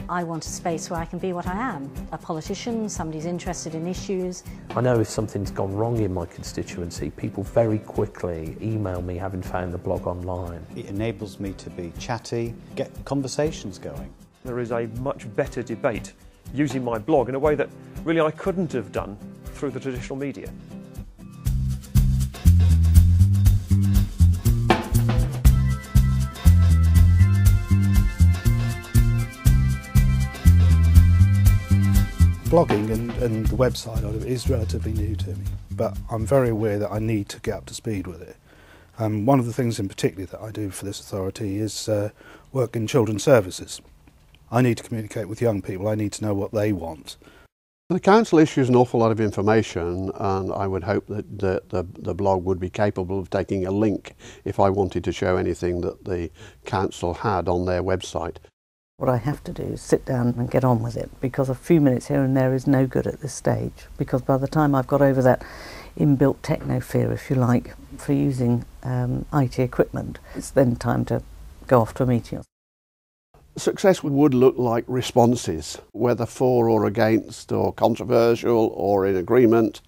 I want a space where I can be what I am, a politician, somebody who's interested in issues. I know if something's gone wrong in my constituency, people very quickly email me having found the blog online. It enables me to be chatty, get conversations going. There is a much better debate using my blog in a way that really I couldn't have done through the traditional media. Blogging and the website of it is relatively new to me, but I'm very aware that I need to get up to speed with it. One of the things in particular that I do for this authority is work in children's services. I need to communicate with young people, I need to know what they want. The council issues an awful lot of information, and I would hope that the blog would be capable of taking a link if I wanted to show anything that the council had on their website. What I have to do is sit down and get on with it, because a few minutes here and there is no good at this stage, because by the time I've got over that inbuilt techno fear, if you like, for using IT equipment, it's then time to go off to a meeting. Success would look like responses, whether for or against or controversial or in agreement.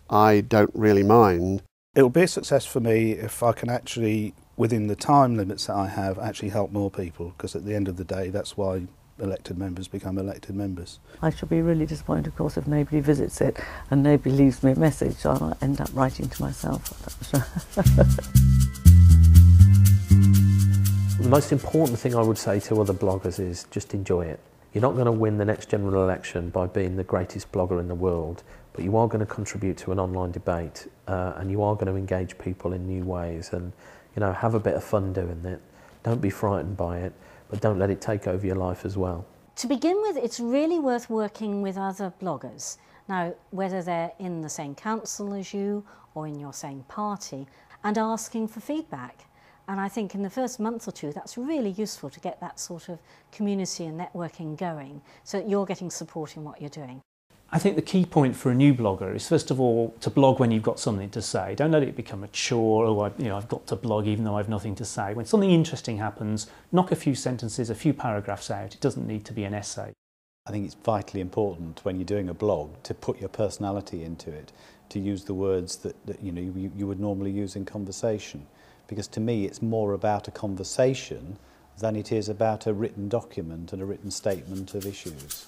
I don't really mind. It'll be a success for me if I can actually, within the time limits that I have, actually help more people, because at the end of the day that's why elected members become elected members. I shall be really disappointed, of course, if nobody visits it and nobody leaves me a message, so I'll end up writing to myself. The most important thing I would say to other bloggers is just enjoy it. You're not going to win the next general election by being the greatest blogger in the world, but you are going to contribute to an online debate and you are going to engage people in new ways, and have a bit of fun doing it. Don't be frightened by it, but don't let it take over your life as well. To begin with, it's really worth working with other bloggers. Now, whether they're in the same council as you or in your same party, and asking for feedback. And I think in the first month or two, that's really useful to get that sort of community and networking going, so that you're getting support in what you're doing. I think the key point for a new blogger is, first of all, to blog when you've got something to say. Don't let it become a chore, or I've got to blog even though I've nothing to say. When something interesting happens, knock a few sentences, a few paragraphs out. It doesn't need to be an essay. I think it's vitally important when you're doing a blog to put your personality into it, to use the words that you would normally use in conversation. Because to me it's more about a conversation than it is about a written document and a written statement of issues.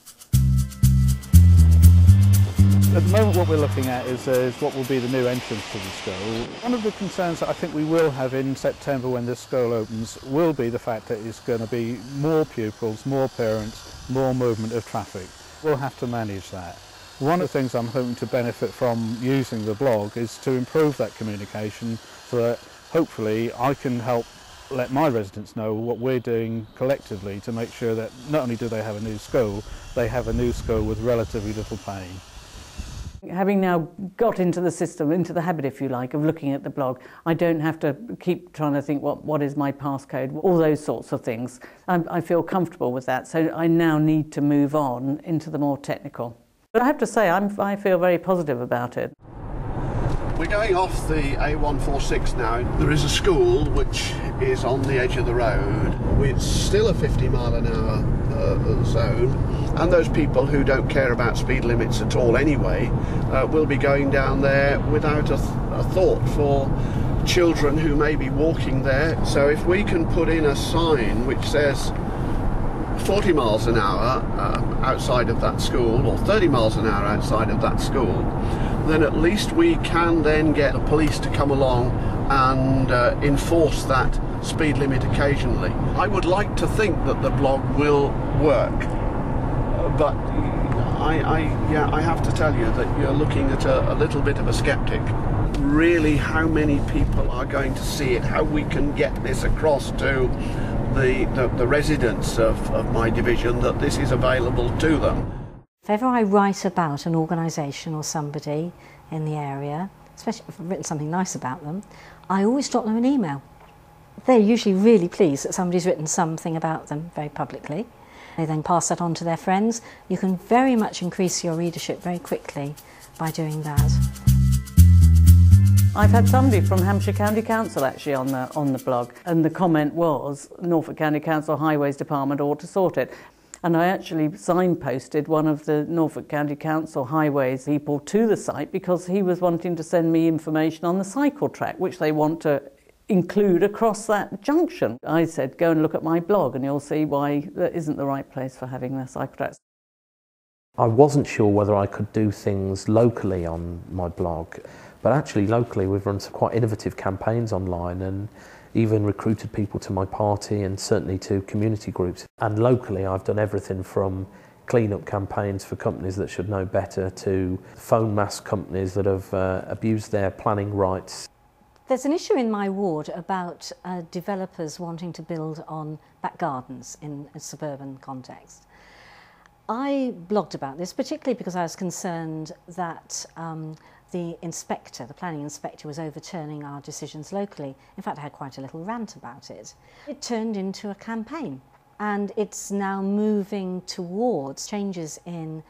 At the moment what we're looking at is what will be the new entrance to the school. One of the concerns that I think we will have in September when this school opens will be the fact that it's going to be more pupils, more parents, more movement of traffic. We'll have to manage that. One of the things I'm hoping to benefit from using the blog is to improve that communication, so that hopefully I can help let my residents know what we're doing collectively to make sure that not only do they have a new school, they have a new school with relatively little pain. Having now got into the system, into the habit, if you like, of looking at the blog, I don't have to keep trying to think what is my passcode, all those sorts of things. I feel comfortable with that, so I now need to move on into the more technical. But I have to say, I feel very positive about it. We're going off the A146 now. There is a school which is on the edge of the road. It's still a 50-mile-an-hour zone, and those people who don't care about speed limits at all anyway will be going down there without a thought for children who may be walking there. So if we can put in a sign which says 40 miles an hour outside of that school, or 30 miles an hour outside of that school, then at least we can then get the police to come along and enforce that speed limit occasionally. I would like to think that the blog will work, but I have to tell you that you're looking at a little bit of a skeptic. Really, how many people are going to see it, how we can get this across to the residents of my division that this is available to them. If ever I write about an organisation or somebody in the area, especially if I've written something nice about them, I always drop them an email. They're usually really pleased that somebody's written something about them very publicly. They then pass that on to their friends. You can very much increase your readership very quickly by doing that. I've had somebody from Hampshire County Council actually on the blog, and the comment was Norfolk County Council Highways Department ought to sort it. And I actually signposted one of the Norfolk County Council highways people to the site because he was wanting to send me information on the cycle track, which they want to include across that junction. I said, go and look at my blog and you'll see why that isn't the right place for having the cycle tracks. I wasn't sure whether I could do things locally on my blog, but actually locally we've run some quite innovative campaigns online and even recruited people to my party and certainly to community groups. And locally I've done everything from clean-up campaigns for companies that should know better to phone mask companies that have abused their planning rights. There's an issue in my ward about developers wanting to build on back gardens in a suburban context. I blogged about this particularly because I was concerned that the inspector, the planning inspector, was overturning our decisions locally. In fact, I had quite a little rant about it. It turned into a campaign and it's now moving towards changes in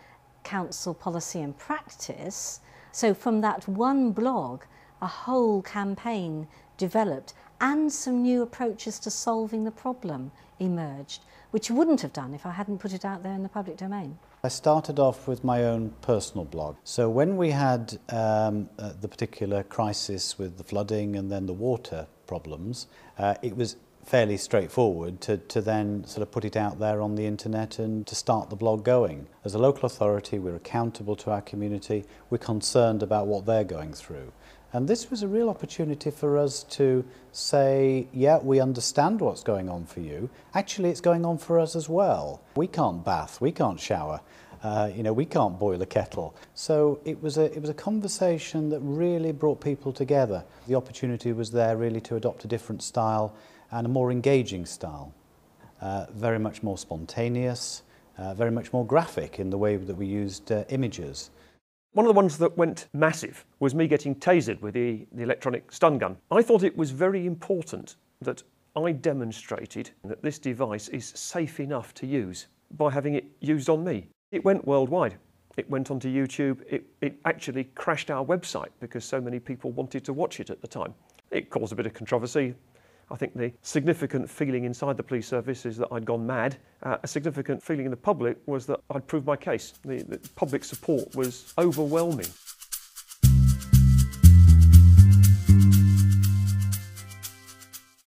council policy and practice. So from that one blog, a whole campaign developed and some new approaches to solving the problem emerged, which wouldn't have done if I hadn't put it out there in the public domain. I started off with my own personal blog. So when we had the particular crisis with the flooding and then the water problems, it was fairly straightforward to then sort of put it out there on the internet and to start the blog going. As a local authority, we're accountable to our community, we're concerned about what they're going through. And this was a real opportunity for us to say, yeah, we understand what's going on for you. Actually, it's going on for us as well. We can't bath, we can't shower, we can't boil a kettle. So it was a conversation that really brought people together. The opportunity was there really to adopt a different style and a more engaging style. Very much more spontaneous, very much more graphic in the way that we used images. One of the ones that went massive was me getting tasered with the electronic stun gun. I thought it was very important that I demonstrated that this device is safe enough to use by having it used on me. It went worldwide. It went onto YouTube. It actually crashed our website because so many people wanted to watch it at the time. It caused a bit of controversy. I think the significant feeling inside the police service is that I'd gone mad. A significant feeling in the public was that I'd proved my case. The public support was overwhelming.